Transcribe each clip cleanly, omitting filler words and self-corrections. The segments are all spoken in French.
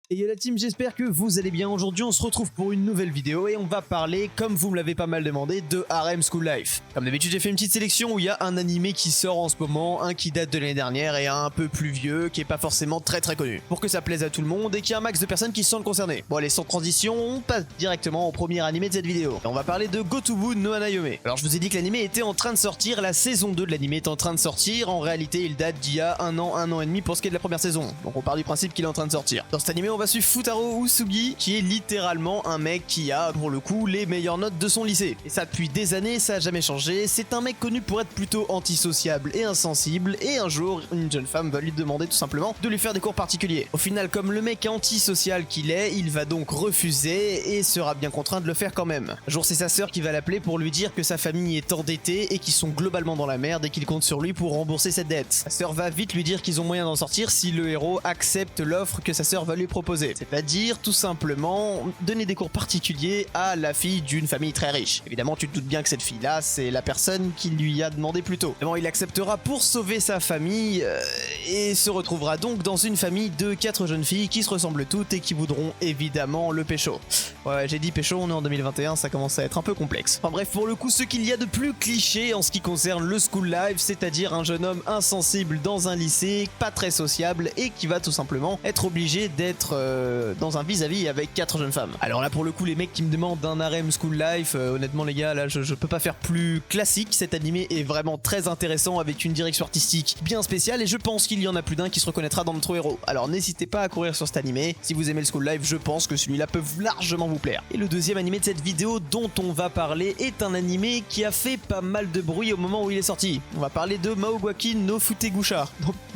Et yo la team, j'espère que vous allez bien. Aujourd'hui on se retrouve pour une nouvelle vidéo et on va parler, comme vous me l'avez pas mal demandé, de Harem School Life. Comme d'habitude j'ai fait une petite sélection où il y a un animé qui sort en ce moment, un qui date de l'année dernière et un peu plus vieux qui est pas forcément très connu. Pour que ça plaise à tout le monde et qu'il y ait un max de personnes qui se sentent concernées. Bon allez, sans transition, on passe directement au premier animé de cette vidéo. Et on va parler de Gotobu no Hanayome. Alors je vous ai dit que l'animé était en train de sortir, la saison 2 de l'animé est en train de sortir. En réalité il date d'il y a un an et demi pour ce qui est de la première saison. Donc on part du principe qu'il est en train de sortir. Dans cet animé on va suivre Futaro Usugi, qui est littéralement un mec qui a pour le coup les meilleures notes de son lycée. Et ça depuis des années, ça a jamais changé. C'est un mec connu pour être plutôt antisociable et insensible, et un jour une jeune femme va lui demander tout simplement de lui faire des cours particuliers. Au final, comme le mec antisocial qu'il est, il va donc refuser et sera bien contraint de le faire quand même. Un jour c'est sa sœur qui va l'appeler pour lui dire que sa famille est endettée et qu'ils sont globalement dans la merde et qu'il compte sur lui pour rembourser cette dette. Sa sœur va vite lui dire qu'ils ont moyen d'en sortir si le héros accepte l'offre que sa sœur va lui proposer. C'est-à-dire tout simplement donner des cours particuliers à la fille d'une famille très riche. Évidemment tu te doutes bien que cette fille-là c'est la personne qui lui a demandé plus tôt. Bon, il acceptera pour sauver sa famille et se retrouvera donc dans une famille de 4 jeunes filles qui se ressemblent toutes et qui voudront évidemment le pécho. Ouais, j'ai dit pécho, on est en 2021, ça commence à être un peu complexe. Enfin bref, pour le coup, ce qu'il y a de plus cliché en ce qui concerne le school life, c'est-à-dire un jeune homme insensible dans un lycée, pas très sociable et qui va tout simplement être obligé d'être dans un vis-à-vis avec 4 jeunes femmes. Alors là, pour le coup, les mecs qui me demandent un harem school life, honnêtement les gars, là je peux pas faire plus classique. Cet animé est vraiment très intéressant avec une direction artistique bien spéciale et je pense qu'il y en a plus d'un qui se reconnaîtra dans notre héros. Alors n'hésitez pas à courir sur cet animé. Si vous aimez le school life, je pense que celui-là peut largement vous plaire. Et le deuxième animé de cette vidéo dont on va parler est un animé qui a fait pas mal de bruit au moment où il est sorti. On va parler de Maogwaki no Futegusha.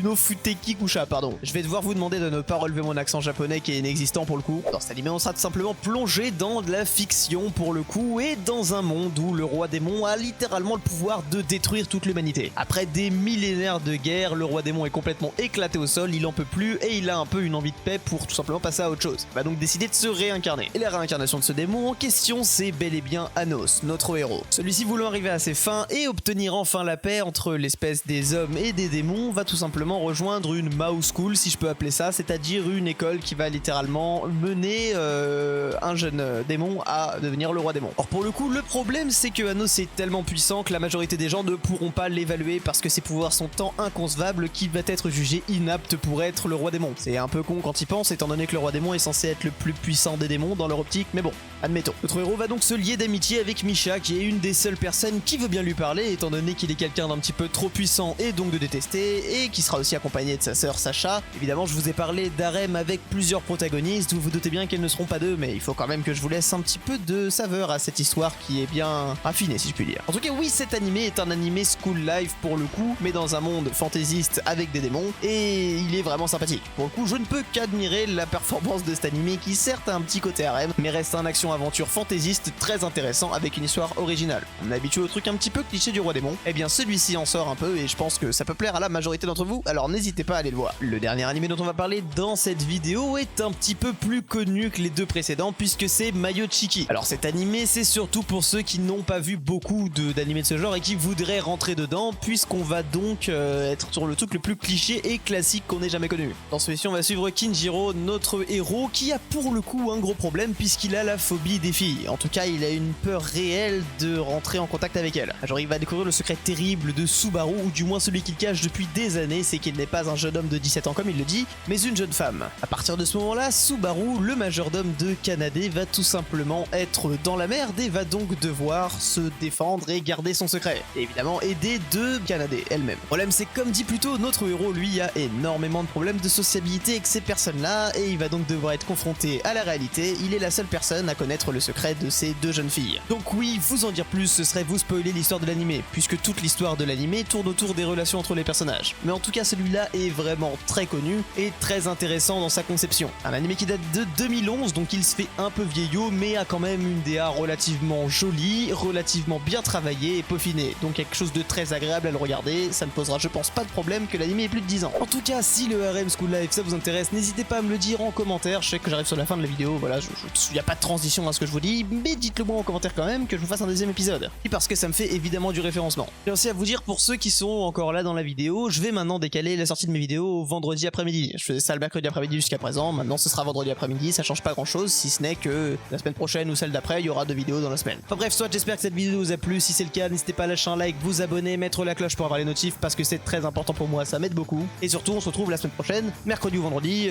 No Futekigusha, pardon. Je vais devoir vous demander de ne pas relever mon accent japonais qui est inexistant pour le coup. Dans cet animé, on sera tout simplement plongé dans de la fiction pour le coup et dans un monde où le roi démon a littéralement le pouvoir de détruire toute l'humanité. Après des millénaires de guerre, le roi démon est complètement éclaté au sol, il en peut plus et il a un peu une envie de paix pour tout simplement passer à autre chose. Il va donc décider de se réincarner. Et la réincarnation de ce démon en question, c'est bel et bien Anos, notre héros. Celui-ci voulant arriver à ses fins et obtenir enfin la paix entre l'espèce des hommes et des démons, va tout simplement rejoindre une Mao School, si je peux appeler ça, c'est-à-dire une école qui va littéralement mener un jeune démon à devenir le roi démon. Or pour le coup, le problème c'est que Anos est tellement puissant que la majorité des gens ne pourront pas l'évaluer parce que ses pouvoirs sont tant inconcevables qu'il va être jugé inapte pour être le roi démon. C'est un peu con quand il pense, étant donné que le roi démon est censé être le plus puissant des démons dans leur optique, mais bon, admettons. Notre héros va donc se lier d'amitié avec Misha, qui est une des seules personnes qui veut bien lui parler, étant donné qu'il est quelqu'un d'un petit peu trop puissant et donc de détester, et qui sera aussi accompagné de sa sœur Sacha. Évidemment, je vous ai parlé d'harem avec plusieurs protagonistes, vous vous doutez bien qu'elles ne seront pas deux, mais il faut quand même que je vous laisse un petit peu de saveur à cette histoire qui est bien raffinée, si je puis dire. En tout cas, oui, cet animé est un animé school life pour le coup, mais dans un monde fantaisiste avec des démons, et il est vraiment sympathique. Pour le coup, je ne peux qu'admirer la performance de cet animé qui certes a un petit côté harem, mais reste un action-aventure fantaisiste très intéressant avec une histoire originale. On est habitué au truc un petit peu cliché du roi démon, et bien celui-ci en sort un peu et je pense que ça peut plaire à la majorité d'entre vous, alors n'hésitez pas à aller le voir. Le dernier animé dont on va parler dans cette vidéo est un petit peu plus connu que les deux précédents puisque c'est Mayochiki. Alors cet animé c'est surtout pour ceux qui n'ont pas vu beaucoup d'animés de ce genre et qui voudraient rentrer dedans puisqu'on va donc être sur le truc le plus cliché et classique qu'on ait jamais connu. Dans celui-ci on va suivre Kinjiro, notre héros, qui a pour le coup un gros problème puisqu'il a la phobie des filles. En tout cas il a une peur réelle de rentrer en contact avec elles. Genre il va découvrir le secret terrible de Subaru, ou du moins celui qu'il cache depuis des années, c'est qu'il n'est pas un jeune homme de 17 ans comme il le dit, mais une jeune femme. À partir de ce moment-là, Subaru, le majordome de Kanade, va tout simplement être dans la merde et va donc devoir se défendre et garder son secret. Et évidemment aider de Kanade elle-même. Le problème c'est que, comme dit plus tôt, notre héros lui a énormément de problèmes de sociabilité avec ces personnes-là et il va donc devoir être confronté à la réalité. Il est la seule personne à connaître le secret de ces deux jeunes filles. Donc oui, vous en dire plus, ce serait vous spoiler l'histoire de l'animé, puisque toute l'histoire de l'animé tourne autour des relations entre les personnages. Mais en tout cas, celui-là est vraiment très connu et très intéressant dans sa conception. Un animé qui date de 2011, donc il se fait un peu vieillot, mais a quand même une DA relativement jolie, relativement bien travaillée et peaufinée. Donc quelque chose de très agréable à le regarder, ça ne posera je pense pas de problème que l'animé ait plus de 10 ans. En tout cas, si le harem school life ça vous intéresse, n'hésitez pas à me le dire en commentaire, je sais que j'arrive sur la fin de la vidéo, voilà, je il n'y a pas de transition à ce que je vous dis, mais dites-le moi en commentaire quand même que je vous fasse un deuxième épisode. Et parce que ça me fait évidemment du référencement. J'ai aussi à vous dire, pour ceux qui sont encore là dans la vidéo, je vais maintenant décaler la sortie de mes vidéos au vendredi après-midi. Je faisais ça le mercredi après-midi jusqu'à présent, maintenant ce sera vendredi après-midi, ça change pas grand-chose, si ce n'est que la semaine prochaine ou celle d'après, il y aura 2 vidéos dans la semaine. Enfin bref, soit j'espère que cette vidéo vous a plu, si c'est le cas, n'hésitez pas à lâcher un like, vous abonner, mettre la cloche pour avoir les notifs, parce que c'est très important pour moi, ça m'aide beaucoup. Et surtout, on se retrouve la semaine prochaine, mercredi ou vendredi,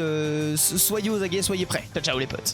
soyez aux aguets, soyez prêts. Ciao ciao les potes.